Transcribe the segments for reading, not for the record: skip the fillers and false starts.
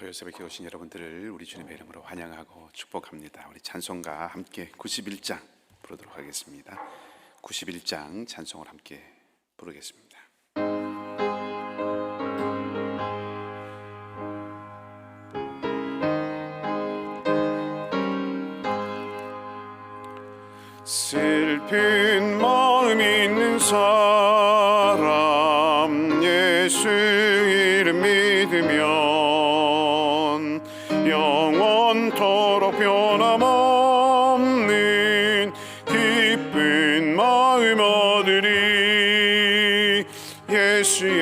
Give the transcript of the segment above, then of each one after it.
토요새벽에 오신 여러분들을 우리 주님의 이름으로 환영하고 축복합니다. 우리 찬송가 함께 91장 부르도록 하겠습니다. 91장 찬송을 함께 부르겠습니다. 슬픈 마음 있는 사람 예수 이름 믿으면 영원토록 변함없는 기쁜 마음 얻으리. 예수의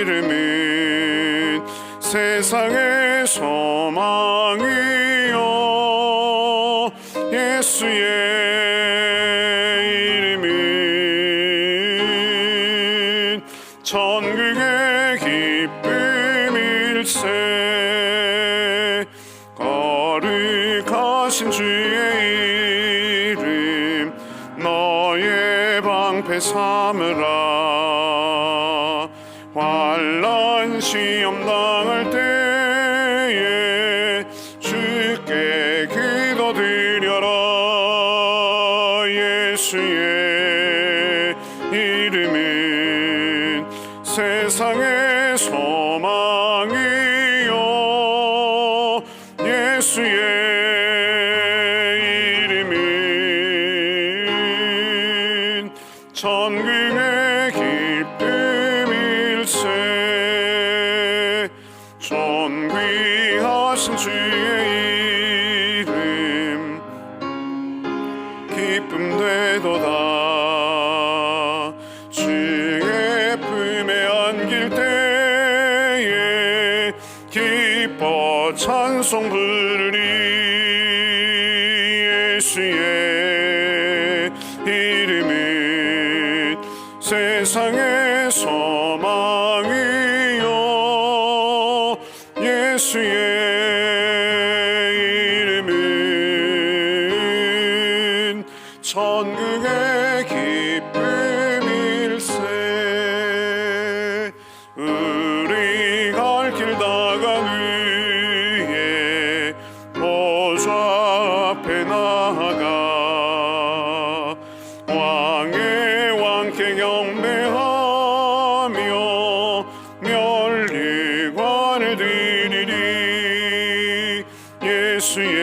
이름은 세상의 소망이요 예수의 이름은 천국의 기쁨일세. 거룩하신 주의 이름 너의 방패 삼으라. 환난 시험 당할 때에 주께 기도드려라. 예수의 이름은 세상의 소망이요 예수의 이름은 천국의 기쁨일세. 존귀하신 주의 이름 기쁨 되도다. 주의 품에 안길 때에 기뻐 찬송 부르리. 예수의 이름은 세상의 소망이요 예수의 이름은 천국의 기쁨일세. 우리 갈 길 다간 위에 보좌 앞에 나아가 왕의 왕께 경배하며 멸리관을 드리리. 예수의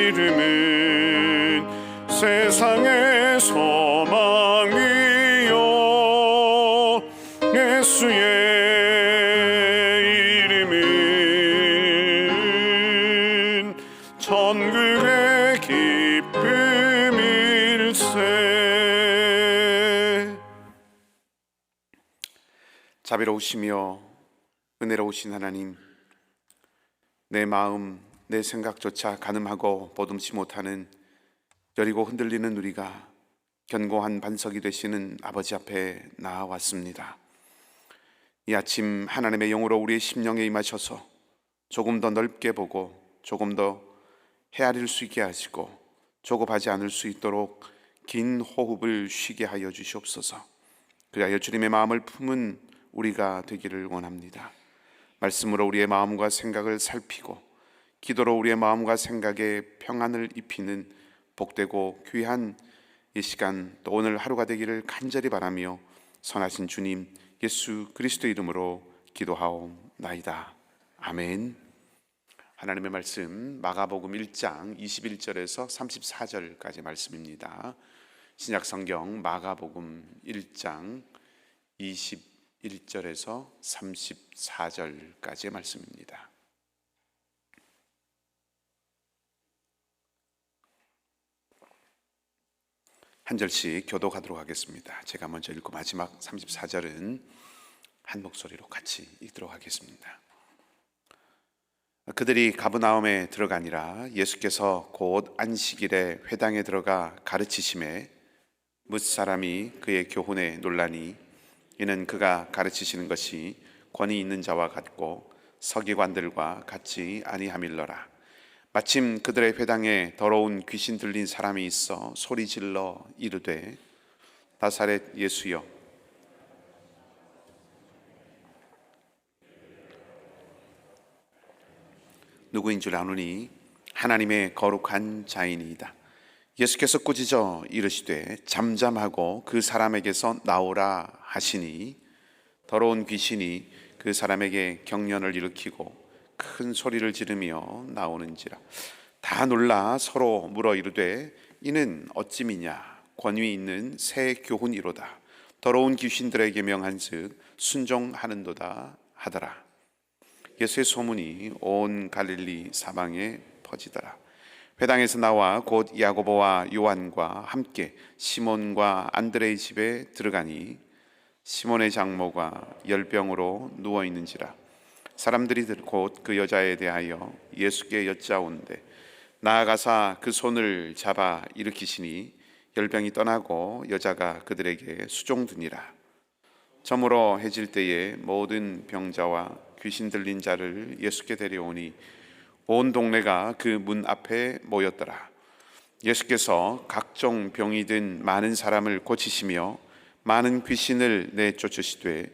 이름은 세상의 소망이요 예수의 이름은 천국의 기쁨일세. 자비로우시며 은혜로우신 하나님, 내 마음 내 생각조차 가늠하고 보듬지 못하는 여리고 흔들리는 우리가 견고한 반석이 되시는 아버지 앞에 나아왔습니다. 이 아침 하나님의 영으로 우리의 심령에 임하셔서 조금 더 넓게 보고 조금 더 헤아릴 수 있게 하시고 조급하지 않을 수 있도록 긴 호흡을 쉬게 하여 주시옵소서. 그리하여 주님의 마음을 품은 우리가 되기를 원합니다. 말씀으로 우리의 마음과 생각을 살피고 기도로 우리의 마음과 생각에 평안을 입히는 복되고 귀한 이 시간 또 오늘 하루가 되기를 간절히 바라며 선하신 주님 예수 그리스도 이름으로 기도하옵나이다. 아멘. 하나님의 말씀 마가복음 1장 21절에서 34절까지 말씀입니다. 신약성경 마가복음 1장 21절에서 34절까지의 말씀입니다. 한 절씩 교독하도록 하겠습니다. 제가 먼저 읽고 마지막 34절은 한 목소리로 같이 읽도록 하겠습니다. 그들이 가브나움에 들어가니라. 예수께서 곧 안식일에 회당에 들어가 가르치심에 뭇 사람이 그의 교훈에 놀라니 이는 그가 가르치시는 것이 권위 있는 자와 같고 서기관들과 같이 아니함일러라. 마침 그들의 회당에 더러운 귀신 들린 사람이 있어 소리질러 이르되 나사렛 예수여 누구인 줄 아노니 하나님의 거룩한 자이니이다. 예수께서 꾸짖어 이르시되 잠잠하고 그 사람에게서 나오라 하시니 더러운 귀신이 그 사람에게 경련을 일으키고 큰 소리를 지르며 나오는지라. 다 놀라 서로 물어 이르되 이는 어찌미냐. 권위 있는 새 교훈이로다. 더러운 귀신들에게 명한즉 순종하는도다 하더라. 예수의 소문이 온 갈릴리 사방에 퍼지더라. 회당에서 나와 곧 야고보와 요한과 함께 시몬과 안드레의 집에 들어가니 시몬의 장모가 열병으로 누워 있는지라. 사람들이 곧 그 여자에 대하여 예수께 여짜온대 나아가사 그 손을 잡아 일으키시니 열병이 떠나고 여자가 그들에게 수종드니라. 저물어 해질 때에 모든 병자와 귀신 들린 자를 예수께 데려오니 온 동네가 그 문 앞에 모였더라. 예수께서 각종 병이 든 많은 사람을 고치시며 많은 귀신을 내쫓으시되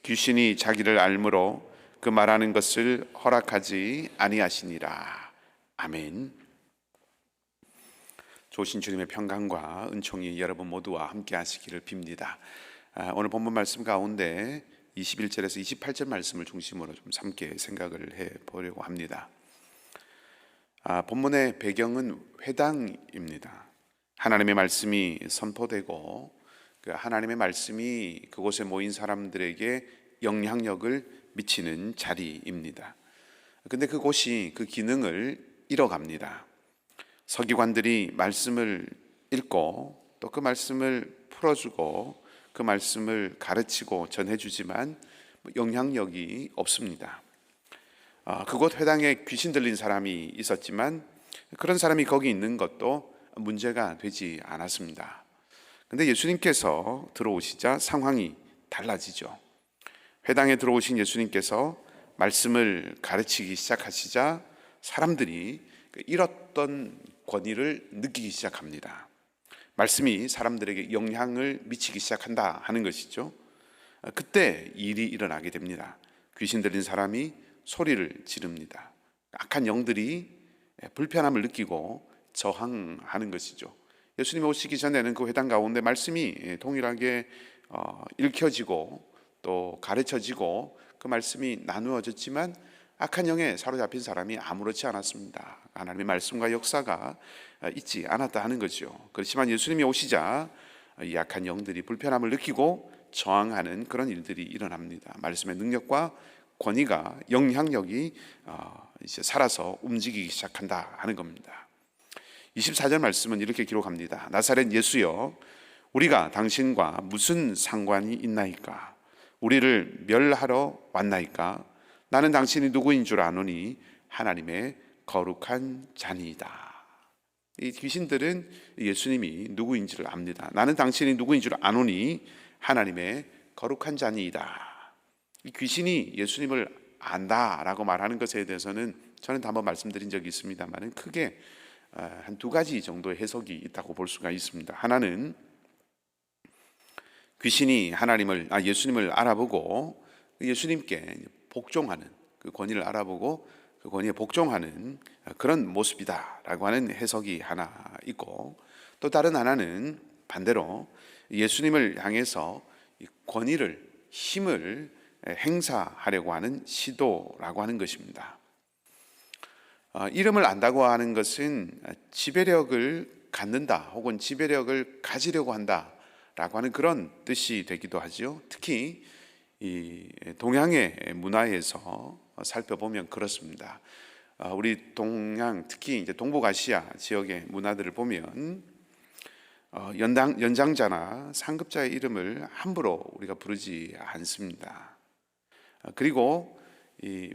귀신이 자기를 알므로 그 말하는 것을 허락하지 아니하시니라. 아멘. 좋으신 주님의 평강과 은총이 여러분 모두와 함께 하시기를 빕니다. 오늘 본문 말씀 가운데 21절에서 28절 말씀을 중심으로 좀 함께 생각을 해 보려고 합니다. 본문의 배경은 회당입니다. 하나님의 말씀이 선포되고 그 하나님의 말씀이 그곳에 모인 사람들에게 영향력을 미치는 자리입니다. 근데 그곳이 그 기능을 잃어갑니다. 서기관들이 말씀을 읽고 또 그 말씀을 풀어주고 그 말씀을 가르치고 전해주지만 영향력이 없습니다. 그곳 회당에 귀신 들린 사람이 있었지만 그런 사람이 거기 있는 것도 문제가 되지 않았습니다. 그런데 예수님께서 들어오시자 상황이 달라지죠. 회당에 들어오신 예수님께서 말씀을 가르치기 시작하시자 사람들이 잃었던 권위를 느끼기 시작합니다. 말씀이 사람들에게 영향을 미치기 시작한다 하는 것이죠. 그때 일이 일어나게 됩니다. 귀신 들린 사람이 소리를 지릅니다. 악한 영들이 불편함을 느끼고 저항하는 것이죠. 예수님 오시기 전에는 그 회당 가운데 말씀이 동일하게 읽혀지고 또 가르쳐지고 그 말씀이 나누어졌지만 악한 영에 사로잡힌 사람이 아무렇지 않았습니다. 하나님의 말씀과 역사가 있지 않았다 하는 거죠. 그렇지만 예수님이 오시자 이 악한 영들이 불편함을 느끼고 저항하는 그런 일들이 일어납니다. 말씀의 능력과 권위가 영향력이 이제 살아서 움직이기 시작한다 하는 겁니다. 24절 말씀은 이렇게 기록합니다. 나사렛 예수여 우리가 당신과 무슨 상관이 있나이까? 우리를 멸하러 왔나이까? 나는 당신이 누구인 줄 아노니 하나님의 거룩한 자니이다. 이 귀신들은 예수님이 누구인지를 압니다. 나는 당신이 누구인 줄 아노니 하나님의 거룩한 자니이다. 이 귀신이 예수님을 안다라고 말하는 것에 대해서는 저는 한번 말씀드린 적이 있습니다만 크게 한 두 가지 정도의 해석이 있다고 볼 수가 있습니다. 하나는 귀신이 예수님을 알아보고 예수님께 복종하는 그 권위를 알아보고 그 권위에 복종하는 그런 모습이다라고 하는 해석이 하나 있고, 또 다른 하나는 반대로 예수님을 향해서 권위를 힘을 행사하려고 하는 시도라고 하는 것입니다. 이름을 안다고 하는 것은 지배력을 갖는다 혹은 지배력을 가지려고 한다라고 하는 그런 뜻이 되기도 하죠. 특히 이 동양의 문화에서 살펴보면 그렇습니다. 우리 동양 특히 이제 동북아시아 지역의 문화들을 보면 연장자나 상급자의 이름을 함부로 우리가 부르지 않습니다. 그리고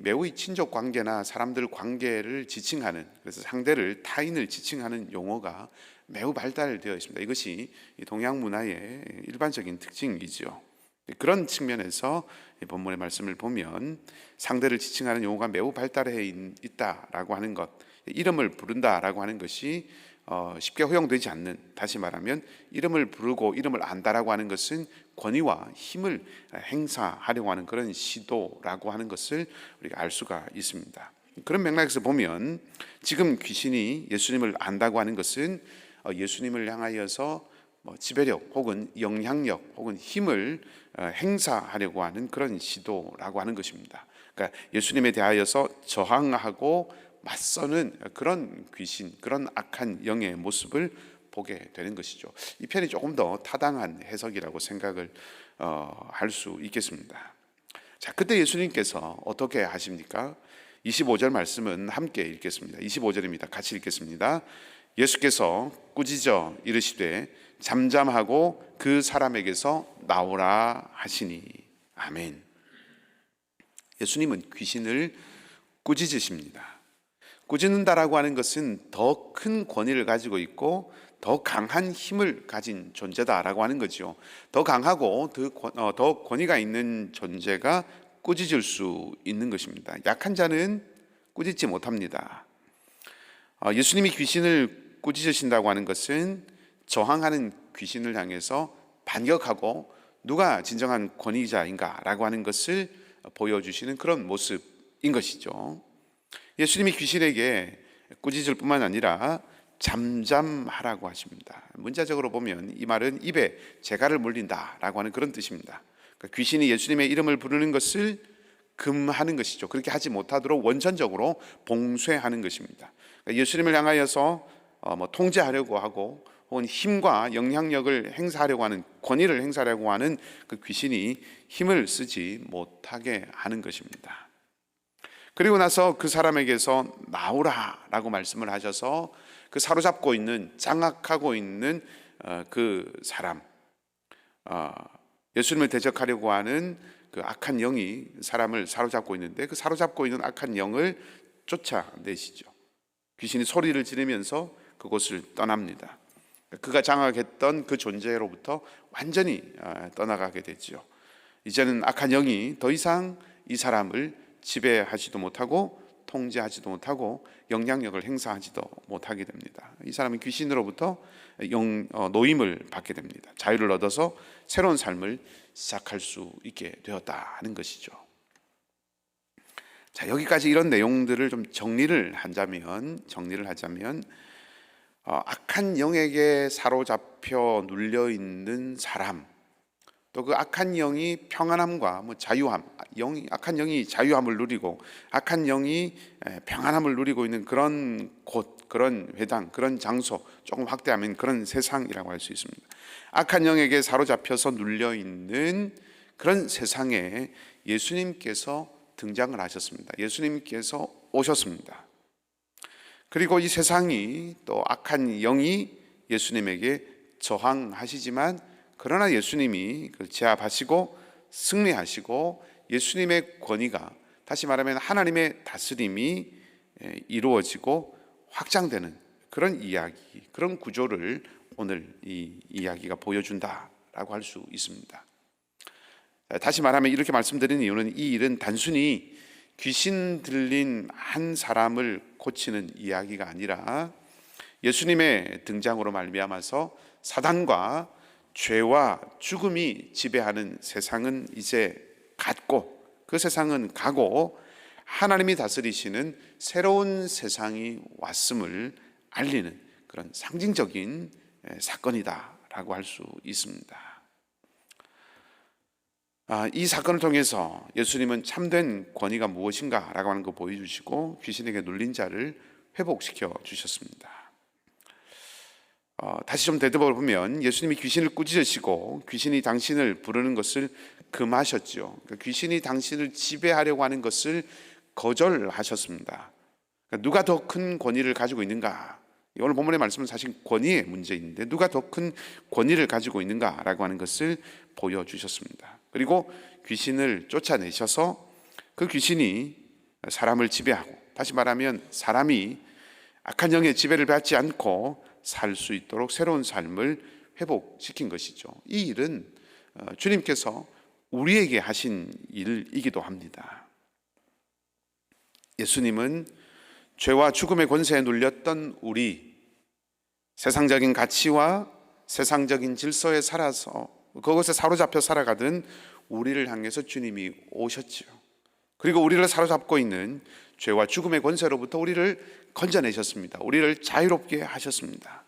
매우 친족 관계나 사람들 관계를 지칭하는, 그래서 상대를 타인을 지칭하는 용어가 매우 발달되어 있습니다. 이것이 동양 문화의 일반적인 특징이죠. 그런 측면에서 본문의 말씀을 보면 상대를 지칭하는 용어가 매우 발달해 있다라고 하는 것, 이름을 부른다라고 하는 것이 쉽게 허용되지 않는, 다시 말하면 이름을 부르고 이름을 안다라고 하는 것은 권위와 힘을 행사하려고 하는 그런 시도라고 하는 것을 우리가 알 수가 있습니다. 그런 맥락에서 보면 지금 귀신이 예수님을 안다고 하는 것은 예수님을 향하여서 지배력 혹은 영향력 혹은 힘을 행사하려고 하는 그런 시도라고 하는 것입니다. 그러니까 예수님에 대하여서 저항하고 맞서는 그런 귀신, 그런 악한 영의 모습을 보게 되는 것이죠. 이 편이 조금 더 타당한 해석이라고 생각을 할 수 있겠습니다. 자, 그때 예수님께서 어떻게 하십니까? 25절 말씀은 함께 읽겠습니다. 25절입니다. 같이 읽겠습니다. 예수께서 꾸짖어 이르시되 잠잠하고 그 사람에게서 나오라 하시니. 아멘. 예수님은 귀신을 꾸짖으십니다. 꾸짖는다라고 하는 것은 더 큰 권위를 가지고 있고 더 강한 힘을 가진 존재다라고 하는 거죠. 더 강하고 더 권위가 있는 존재가 꾸짖을 수 있는 것입니다. 약한 자는 꾸짖지 못합니다. 예수님이 귀신을 꾸짖으신다고 하는 것은 저항하는 귀신을 향해서 반격하고 누가 진정한 권위자인가라고 하는 것을 보여주시는 그런 모습인 것이죠. 예수님이 귀신에게 꾸짖을 뿐만 아니라 잠잠하라고 하십니다. 문자적으로 보면 이 말은 입에 재갈을 물린다라고 하는 그런 뜻입니다. 그러니까 귀신이 예수님의 이름을 부르는 것을 금하는 것이죠. 그렇게 하지 못하도록 원천적으로 봉쇄하는 것입니다. 그러니까 예수님을 향하여서 통제하려고 하고 혹은 힘과 영향력을 행사하려고 하는, 권위를 행사하려고 하는 그 귀신이 힘을 쓰지 못하게 하는 것입니다. 그리고 나서 그 사람에게서 나오라라고 말씀을 하셔서 그 사로잡고 있는, 장악하고 있는 그 사람, 예수님을 대적하려고 하는 그 악한 영이 사람을 사로잡고 있는데 그 사로잡고 있는 악한 영을 쫓아내시죠. 귀신이 소리를 지르면서 그곳을 떠납니다. 그가 장악했던 그 존재로부터 완전히 떠나가게 되죠. 이제는 악한 영이 더 이상 이 사람을 지배하지도 못하고 통제하지도 못하고 영향력을 행사하지도 못하게 됩니다. 이 사람은 귀신으로부터 노임을 받게 됩니다. 자유를 얻어서 새로운 삶을 시작할 수 있게 되었다는 것이죠. 자, 여기까지 이런 내용들을 좀 정리를 하자면 악한 영에게 사로잡혀 눌려 있는 사람, 또 그 악한 영이 평안함과 자유함, 악한 영이 자유함을 누리고 악한 영이 평안함을 누리고 있는 그런 곳, 그런 회당, 그런 장소, 조금 확대하면 그런 세상이라고 할 수 있습니다. 악한 영에게 사로잡혀서 눌려 있는 그런 세상에 예수님께서 등장을 하셨습니다. 예수님께서 오셨습니다. 그리고 이 세상이 또 악한 영이 예수님에게 저항하시지만 그러나 예수님이 그걸 제압하시고 승리하시고 예수님의 권위가, 다시 말하면 하나님의 다스림이 이루어지고 확장되는 그런 이야기, 그런 구조를 오늘 이 이야기가 보여준다라고 할 수 있습니다. 다시 말하면 이렇게 말씀드리는 이유는 이 일은 단순히 귀신 들린 한 사람을 고치는 이야기가 아니라 예수님의 등장으로 말미암아서 사단과 죄와 죽음이 지배하는 세상은 이제 갔고 그 세상은 가고 하나님이 다스리시는 새로운 세상이 왔음을 알리는 그런 상징적인 사건이다라고 할 수 있습니다. 이 사건을 통해서 예수님은 참된 권위가 무엇인가라고 하는 거 보여주시고 귀신에게 눌린 자를 회복시켜 주셨습니다. 다시 좀 되돌아 보면 예수님이 귀신을 꾸짖으시고 귀신이 당신을 부르는 것을 금하셨죠. 그러니까 귀신이 당신을 지배하려고 하는 것을 거절하셨습니다. 그러니까 누가 더 큰 권위를 가지고 있는가? 오늘 본문의 말씀은 사실 권위의 문제인데 누가 더 큰 권위를 가지고 있는가라고 하는 것을 보여주셨습니다. 그리고 귀신을 쫓아내셔서 그 귀신이 사람을 지배하고, 다시 말하면 사람이 악한 영의 지배를 받지 않고 살 수 있도록 새로운 삶을 회복시킨 것이죠. 이 일은 주님께서 우리에게 하신 일이기도 합니다. 예수님은 죄와 죽음의 권세에 눌렸던 우리, 세상적인 가치와 세상적인 질서에 살아서 그것에 사로잡혀 살아가던 우리를 향해서 주님이 오셨죠. 그리고 우리를 사로잡고 있는 죄와 죽음의 권세로부터 우리를 건져내셨습니다. 우리를 자유롭게 하셨습니다.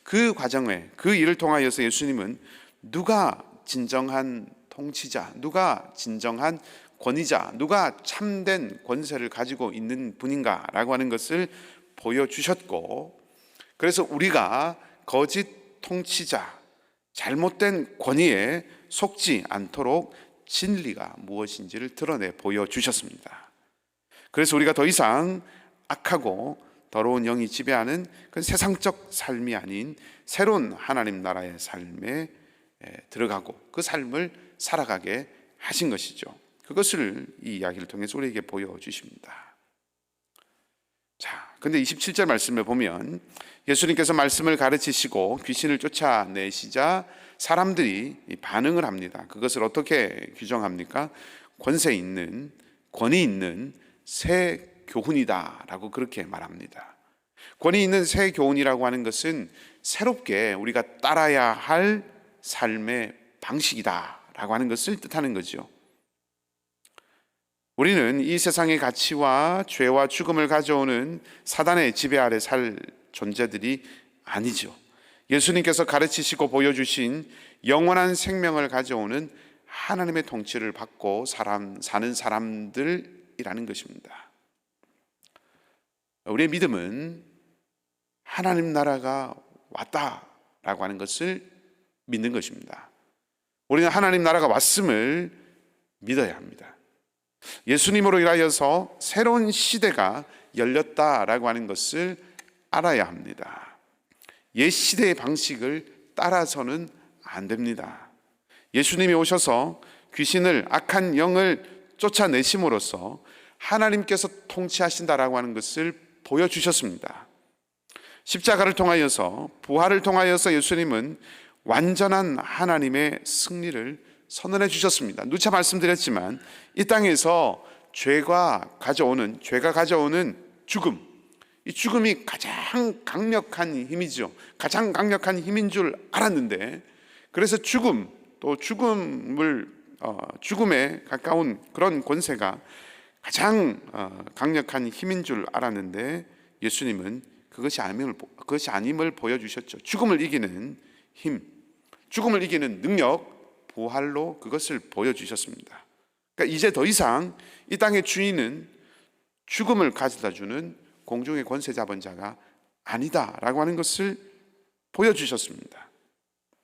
그 과정에, 그 일을 통하여서 예수님은 누가 진정한 통치자, 누가 진정한 권위자, 누가 참된 권세를 가지고 있는 분인가라고 하는 것을 보여주셨고, 그래서 우리가 거짓 통치자, 잘못된 권위에 속지 않도록 진리가 무엇인지를 드러내 보여주셨습니다. 그래서 우리가 더 이상 악하고 더러운 영이 지배하는 그 세상적 삶이 아닌 새로운 하나님 나라의 삶에 들어가고 그 삶을 살아가게 하신 것이죠. 그것을 이 이야기를 통해서 우리에게 보여주십니다. 자, 근데 27절 말씀을 보면 예수님께서 말씀을 가르치시고 귀신을 쫓아내시자 사람들이 반응을 합니다. 그것을 어떻게 규정합니까? 권위 있는 새 교훈이다라고 그렇게 말합니다. 권위 있는 새 교훈이라고 하는 것은 새롭게 우리가 따라야 할 삶의 방식이다라고 하는 것을 뜻하는 거죠. 우리는 이 세상의 가치와 죄와 죽음을 가져오는 사단의 지배 아래 살 존재들이 아니죠. 예수님께서 가르치시고 보여주신 영원한 생명을 가져오는 하나님의 통치를 받고 사는 사람들이라는 것입니다. 우리의 믿음은 하나님 나라가 왔다라고 하는 것을 믿는 것입니다. 우리는 하나님 나라가 왔음을 믿어야 합니다. 예수님으로 인하여서 새로운 시대가 열렸다라고 하는 것을 알아야 합니다. 옛 시대의 방식을 따라서는 안 됩니다. 예수님이 오셔서 귀신을, 악한 영을 쫓아내심으로써 하나님께서 통치하신다라고 하는 것을 보여주셨습니다. 십자가를 통하여서, 부활을 통하여서 예수님은 완전한 하나님의 승리를 선언해 주셨습니다. 누차 말씀드렸지만 이 땅에서 죄가 가져오는 죽음, 이 죽음이 가장 강력한 힘이죠. 가장 강력한 힘인 줄 알았는데, 그래서 죽음, 또 죽음에 가까운 그런 권세가 가장 강력한 힘인 줄 알았는데 예수님은 그것이 아님을 보여주셨죠. 죽음을 이기는 힘, 죽음을 이기는 능력, 부활로 그것을 보여주셨습니다. 그러니까 이제 더 이상 이 땅의 주인은 죽음을 가져다 주는 공중의 권세 잡은 자가 아니다라고 하는 것을 보여주셨습니다.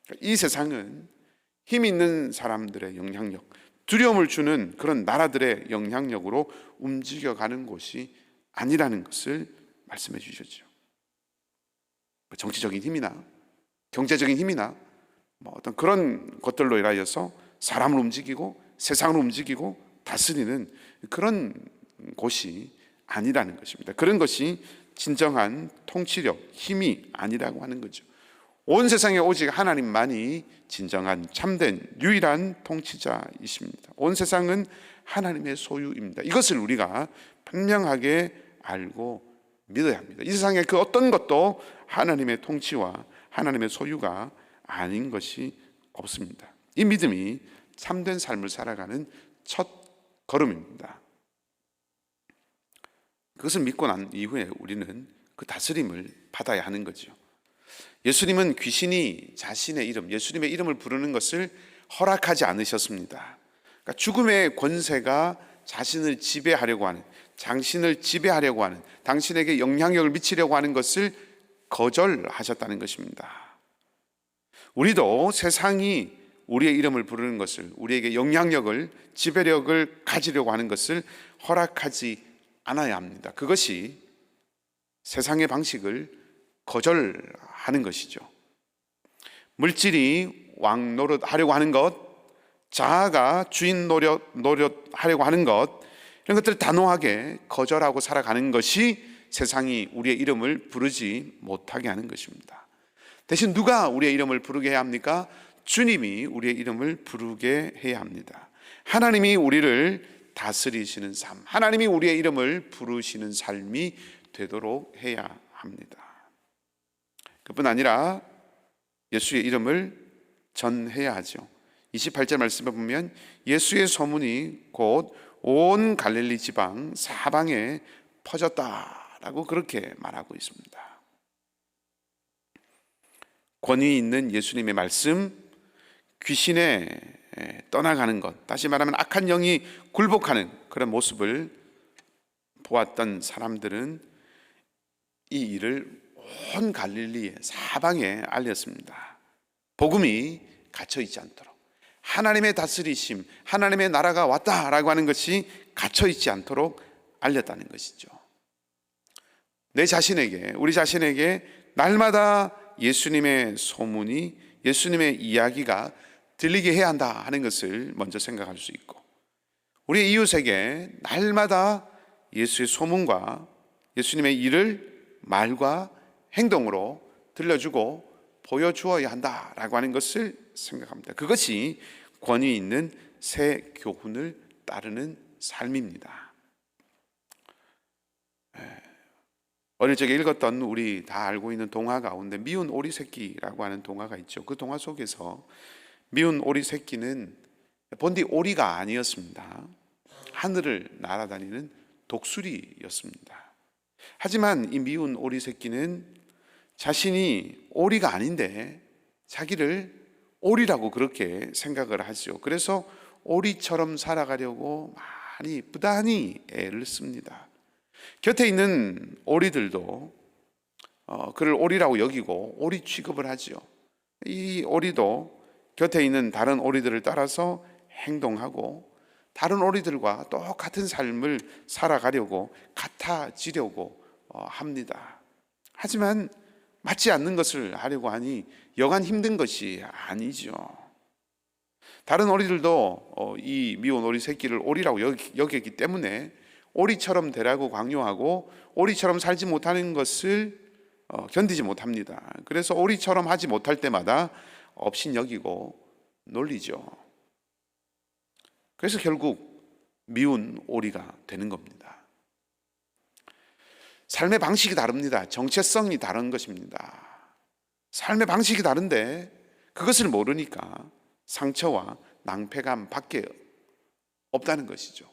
그러니까 이 세상은 힘 있는 사람들의 영향력, 두려움을 주는 그런 나라들의 영향력으로 움직여가는 곳이 아니라는 것을 말씀해 주셨죠. 정치적인 힘이나 경제적인 힘이나 어떤 그런 것들로 인하여서 사람을 움직이고 세상을 움직이고 다스리는 그런 곳이 아니라는 것입니다. 그런 것이 진정한 통치력, 힘이 아니라고 하는 거죠. 온 세상에 오직 하나님만이 진정한 참된 유일한 통치자이십니다. 온 세상은 하나님의 소유입니다. 이것을 우리가 분명하게 알고 믿어야 합니다. 이 세상에 그 어떤 것도 하나님의 통치와 하나님의 소유가 아닌 것이 없습니다. 이 믿음이 참된 삶을 살아가는 첫 걸음입니다. 그것을 믿고 난 이후에 우리는 그 다스림을 받아야 하는 거죠. 예수님은 귀신이 자신의 이름, 예수님의 이름을 부르는 것을 허락하지 않으셨습니다. 그러니까 죽음의 권세가 자신을 지배하려고 하는, 당신을 지배하려고 하는, 당신에게 영향력을 미치려고 하는 것을 거절하셨다는 것입니다. 우리도 세상이 우리의 이름을 부르는 것을, 우리에게 영향력을, 지배력을 가지려고 하는 것을 허락하지 않아야 합니다. 그것이 세상의 방식을 거절하는 것이죠. 물질이 왕 노릇하려고 하는 것, 자아가 주인 노릇하려고 하는 것, 이런 것들을 단호하게 거절하고 살아가는 것이 세상이 우리의 이름을 부르지 못하게 하는 것입니다. 대신 누가 우리의 이름을 부르게 해야 합니까? 주님이 우리의 이름을 부르게 해야 합니다. 하나님이 우리를 다스리시는 삶, 하나님이 우리의 이름을 부르시는 삶이 되도록 해야 합니다. 그뿐 아니라 예수의 이름을 전해야 하죠. 28절 말씀에 보면 예수의 소문이 곧 온 갈릴리 지방 사방에 퍼졌다라고 그렇게 말하고 있습니다. 권위 있는 예수님의 말씀, 귀신에 떠나가는 것, 다시 말하면 악한 영이 굴복하는 그런 모습을 보았던 사람들은 이 일을 온 갈릴리 사방에 알렸습니다. 복음이 갇혀있지 않도록, 하나님의 다스리심, 하나님의 나라가 왔다라고 하는 것이 갇혀있지 않도록 알렸다는 것이죠. 내 자신에게, 우리 자신에게 날마다 예수님의 소문이, 예수님의 이야기가 들리게 해야 한다 하는 것을 먼저 생각할 수 있고, 우리 이웃에게 날마다 예수의 소문과 예수님의 일을 말과 행동으로 들려주고 보여주어야 한다라고 하는 것을 생각합니다. 그것이 권위 있는 새 교훈을 따르는 삶입니다. 어릴 적에 읽었던 우리 다 알고 있는 동화 가운데 미운 오리 새끼라고 하는 동화가 있죠. 그 동화 속에서 미운 오리 새끼는 본디 오리가 아니었습니다. 하늘을 날아다니는 독수리였습니다. 하지만 이 미운 오리 새끼는 자신이 오리가 아닌데 자기를 오리라고 그렇게 생각을 하죠. 그래서 오리처럼 살아가려고 많이 부단히 애를 씁니다. 곁에 있는 오리들도 그를 오리라고 여기고 오리 취급을 하죠. 이 오리도 곁에 있는 다른 오리들을 따라서 행동하고 다른 오리들과 똑같은 삶을 살아가려고 같아지려고 합니다. 하지만 맞지 않는 것을 하려고 하니 여간 힘든 것이 아니죠. 다른 오리들도 이 미운 오리 새끼를 오리라고 여겼기 때문에 오리처럼 되라고 강요하고 오리처럼 살지 못하는 것을 견디지 못합니다. 그래서 오리처럼 하지 못할 때마다 업신여기고 놀리죠. 그래서 결국 미운 오리가 되는 겁니다. 삶의 방식이 다릅니다. 정체성이 다른 것입니다. 삶의 방식이 다른데 그것을 모르니까 상처와 낭패감 밖에 없다는 것이죠.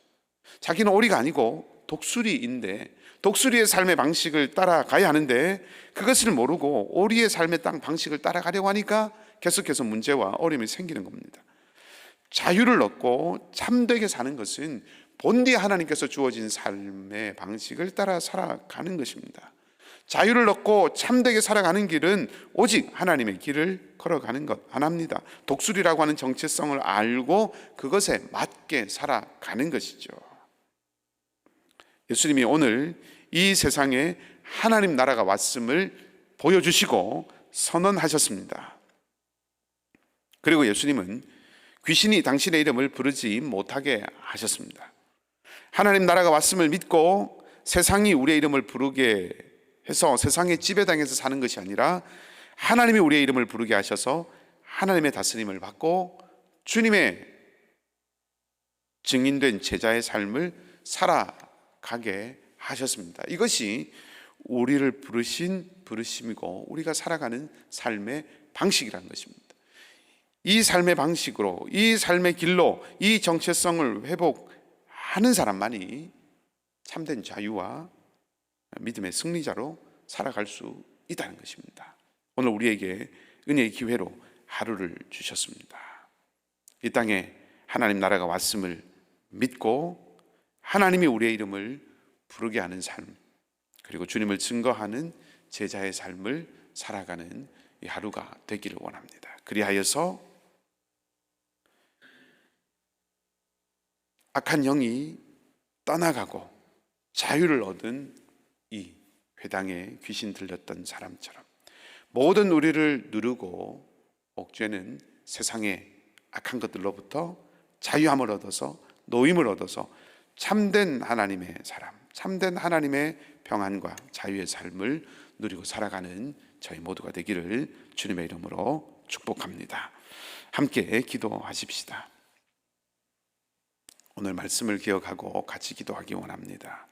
자기는 오리가 아니고 독수리인데 독수리의 삶의 방식을 따라가야 하는데 그것을 모르고 오리의 삶의 방식을 따라가려고 하니까 계속해서 문제와 어려움이 생기는 겁니다. 자유를 얻고 참되게 사는 것은 본디 하나님께서 주어진 삶의 방식을 따라 살아가는 것입니다. 자유를 얻고 참되게 살아가는 길은 오직 하나님의 길을 걸어가는 것 하나입니다. 독수리라고 하는 정체성을 알고 그것에 맞게 살아가는 것이죠. 예수님이 오늘 이 세상에 하나님 나라가 왔음을 보여주시고 선언하셨습니다. 그리고 예수님은 귀신이 당신의 이름을 부르지 못하게 하셨습니다. 하나님 나라가 왔음을 믿고 세상이 우리의 이름을 부르게 해서 세상에 지배당해서 사는 것이 아니라 하나님이 우리의 이름을 부르게 하셔서 하나님의 다스림을 받고 주님의 증인된 제자의 삶을 살아가게 하셨습니다. 이것이 우리를 부르신 부르심이고 우리가 살아가는 삶의 방식이라는 것입니다. 이 삶의 방식으로, 이 삶의 길로 이 정체성을 회복하는 사람만이 참된 자유와 믿음의 승리자로 살아갈 수 있다는 것입니다. 오늘 우리에게 은혜의 기회로 하루를 주셨습니다. 이 땅에 하나님 나라가 왔음을 믿고 하나님이 우리의 이름을 부르게 하는 삶, 그리고 주님을 증거하는 제자의 삶을 살아가는 이 하루가 되기를 원합니다. 그리하여서 악한 영이 떠나가고 자유를 얻은 이 회당에 귀신 들렸던 사람처럼 모든 우리를 누르고 옥죄는 세상의 악한 것들로부터 자유함을 얻어서 노임을 얻어서 참된 하나님의 사람, 참된 하나님의 평안과 자유의 삶을 누리고 살아가는 저희 모두가 되기를 주님의 이름으로 축복합니다. 함께 기도하십시다. 오늘 말씀을 기억하고 같이 기도하기 원합니다.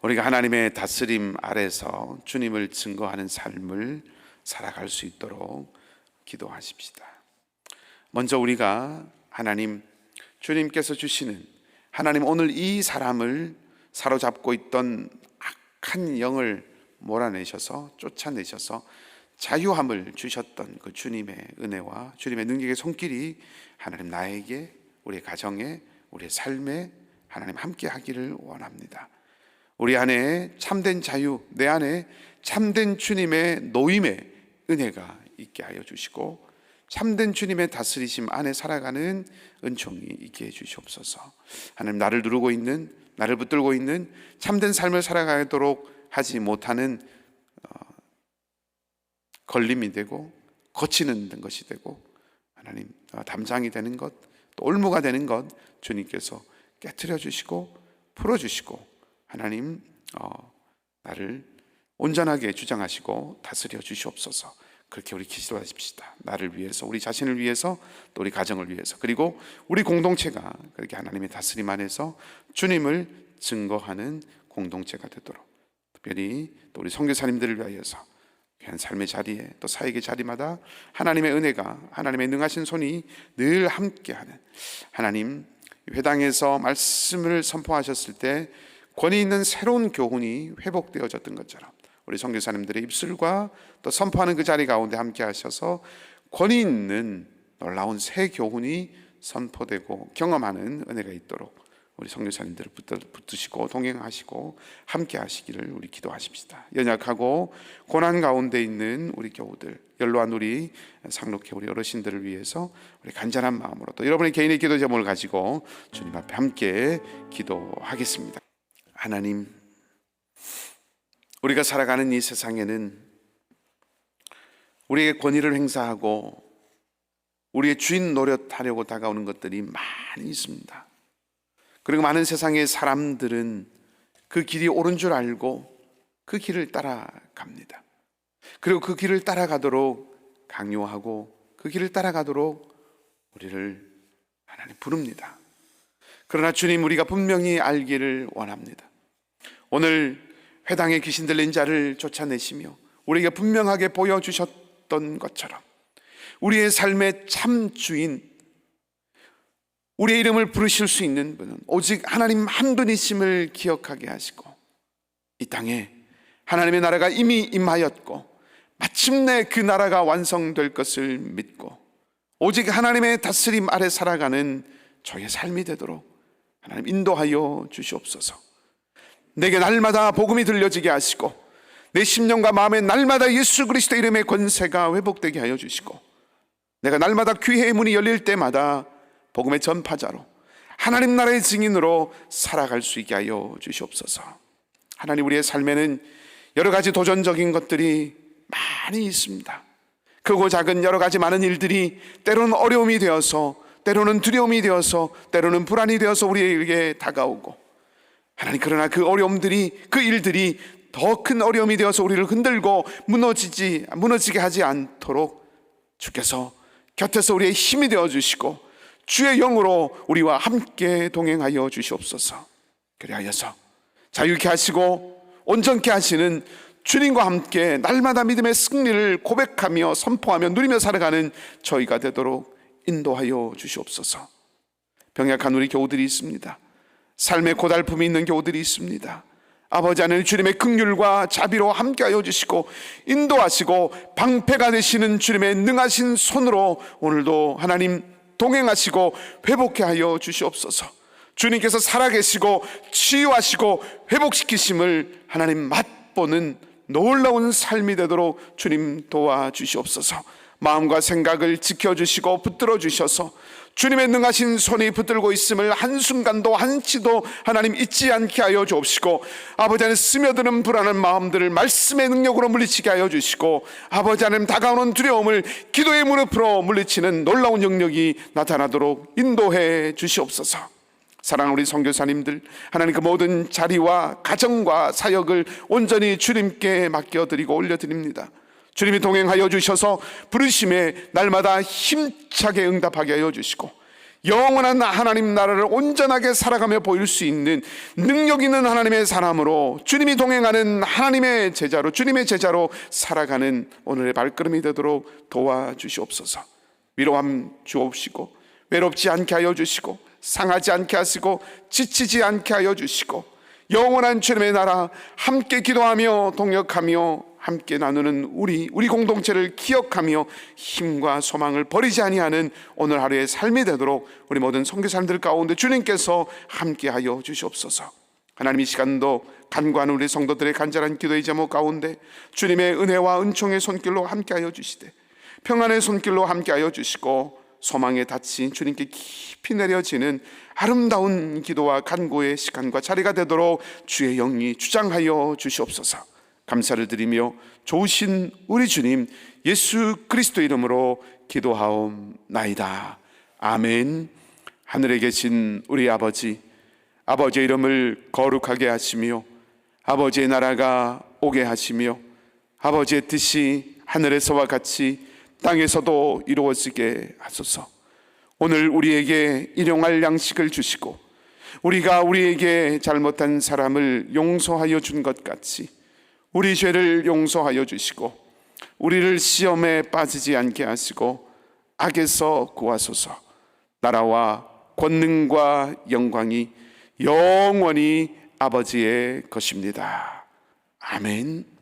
우리가 하나님의 다스림 아래서 주님을 증거하는 삶을 살아갈 수 있도록 기도하십시다. 먼저 우리가 하나님, 주님께서 주시는 하나님 오늘 이 사람을 사로잡고 있던 악한 영을 몰아내셔서 쫓아내셔서 자유함을 주셨던 그 주님의 은혜와 주님의 능력의 손길이 하나님 나에게, 우리의 가정에, 우리의 삶에 하나님 함께 하기를 원합니다. 우리 안에 참된 자유, 내 안에 참된 주님의 노임의 은혜가 있게 하여 주시고 참된 주님의 다스리심 안에 살아가는 은총이 있게 해 주시옵소서. 하나님, 나를 누르고 있는, 나를 붙들고 있는 참된 삶을 살아가도록 하지 못하는 걸림이 되고 거치는 것이 되고 하나님 담장이 되는 것, 또 올무가 되는 것 주님께서 깨트려 주시고 풀어주시고 하나님 나를 온전하게 주장하시고 다스려 주시옵소서. 그렇게 우리 기도하십시다. 나를 위해서, 우리 자신을 위해서, 또 우리 가정을 위해서, 그리고 우리 공동체가 그렇게 하나님의 다스림 안에서 주님을 증거하는 공동체가 되도록, 특별히 또 우리 선교사님들을 위하여서 귀한 삶의 자리에, 또 사역의 자리마다 하나님의 은혜가, 하나님의 능하신 손이 늘 함께하는, 하나님 회당에서 말씀을 선포하셨을 때 권위 있는 새로운 교훈이 회복되어졌던 것처럼 우리 선교사님들의 입술과 또 선포하는 그 자리 가운데 함께 하셔서 권위 있는 놀라운 새 교훈이 선포되고 경험하는 은혜가 있도록 우리 선교사님들을 붙드시고 동행하시고 함께 하시기를 우리 기도하십시다. 연약하고 고난 가운데 있는 우리 교우들, 연로한 우리 상록회 우리 어르신들을 위해서 우리 간절한 마음으로 또 여러분의 개인의 기도 제목을 가지고 주님 앞에 함께 기도하겠습니다. 하나님, 우리가 살아가는 이 세상에는 우리의 권위를 행사하고 우리의 주인 노릇하려고 다가오는 것들이 많이 있습니다. 그리고 많은 세상의 사람들은 그 길이 옳은 줄 알고 그 길을 따라갑니다. 그리고 그 길을 따라가도록 강요하고 그 길을 따라가도록 우리를 하나님 부릅니다. 그러나 주님, 우리가 분명히 알기를 원합니다. 오늘 회당에 귀신 들린 자를 쫓아내시며 우리에게 분명하게 보여주셨던 것처럼 우리의 삶의 참 주인, 우리의 이름을 부르실 수 있는 분은 오직 하나님 한 분이심을 기억하게 하시고 이 땅에 하나님의 나라가 이미 임하였고 마침내 그 나라가 완성될 것을 믿고 오직 하나님의 다스림 아래 살아가는 저의 삶이 되도록 하나님 인도하여 주시옵소서. 내게 날마다 복음이 들려지게 하시고 내 심령과 마음에 날마다 예수 그리스도 이름의 권세가 회복되게 하여 주시고 내가 날마다 귀회의 문이 열릴 때마다 복음의 전파자로 하나님 나라의 증인으로 살아갈 수 있게 하여 주시옵소서. 하나님, 우리의 삶에는 여러 가지 도전적인 것들이 많이 있습니다. 크고 작은 여러 가지 많은 일들이 때로는 어려움이 되어서, 때로는 두려움이 되어서, 때로는 불안이 되어서 우리에게 다가오고, 하나님, 그러나 그 어려움들이, 그 일들이 더 큰 어려움이 되어서 우리를 흔들고 무너지게 하지 않도록 주께서 곁에서 우리의 힘이 되어 주시고 주의 영으로 우리와 함께 동행하여 주시옵소서. 그리하여서 자유케 하시고 온전케 하시는 주님과 함께 날마다 믿음의 승리를 고백하며 선포하며 누리며 살아가는 저희가 되도록 인도하여 주시옵소서. 병약한 우리 교우들이 있습니다. 삶의 고달픔이 있는 교우들이 있습니다. 아버지 하나님, 주님의 긍휼과 자비로 함께하여 주시고 인도하시고 방패가 되시는 주님의 능하신 손으로 오늘도 하나님 동행하시고 회복케 하여 주시옵소서. 주님께서 살아계시고 치유하시고 회복시키심을 하나님 맛보는 놀라운 삶이 되도록 주님 도와주시옵소서. 마음과 생각을 지켜주시고 붙들어 주셔서 주님의 능하신 손이 붙들고 있음을 한순간도 한치도 하나님 잊지 않게 하여 주옵시고 아버지 하나님, 스며드는 불안한 마음들을 말씀의 능력으로 물리치게 하여 주시고 아버지 하나님, 다가오는 두려움을 기도의 무릎으로 물리치는 놀라운 영역이 나타나도록 인도해 주시옵소서. 사랑하는 우리 선교사님들, 하나님 그 모든 자리와 가정과 사역을 온전히 주님께 맡겨드리고 올려드립니다. 주님이 동행하여 주셔서 부르심에 날마다 힘차게 응답하게 하여 주시고 영원한 하나님 나라를 온전하게 살아가며 보일 수 있는 능력 있는 하나님의 사람으로 주님이 동행하는 하나님의 제자로, 주님의 제자로 살아가는 오늘의 발걸음이 되도록 도와주시옵소서. 위로함 주옵시고 외롭지 않게 하여 주시고 상하지 않게 하시고 지치지 않게 하여 주시고 영원한 주님의 나라 함께 기도하며 동역하며 함께 나누는 우리 공동체를 기억하며 힘과 소망을 버리지 아니하는 오늘 하루의 삶이 되도록 우리 모든 선교사님들 가운데 주님께서 함께하여 주시옵소서. 하나님, 이 시간도 간구하는 우리 성도들의 간절한 기도의 제목 가운데 주님의 은혜와 은총의 손길로 함께하여 주시되 평안의 손길로 함께하여 주시고 소망에 닫힌 주님께 깊이 내려지는 아름다운 기도와 간구의 시간과 자리가 되도록 주의 영이 주장하여 주시옵소서. 감사를 드리며 좋으신 우리 주님 예수 그리스도 이름으로 기도하옵나이다. 아멘. 하늘에 계신 우리 아버지의 이름을 거룩하게 하시며 아버지의 나라가 오게 하시며 아버지의 뜻이 하늘에서와 같이 땅에서도 이루어지게 하소서. 오늘 우리에게 일용할 양식을 주시고 우리가 우리에게 잘못한 사람을 용서하여 준 것 같이 우리 죄를 용서하여 주시고 우리를 시험에 빠지지 않게 하시고 악에서 구하소서. 나라와 권능과 영광이 영원히 아버지의 것입니다. 아멘.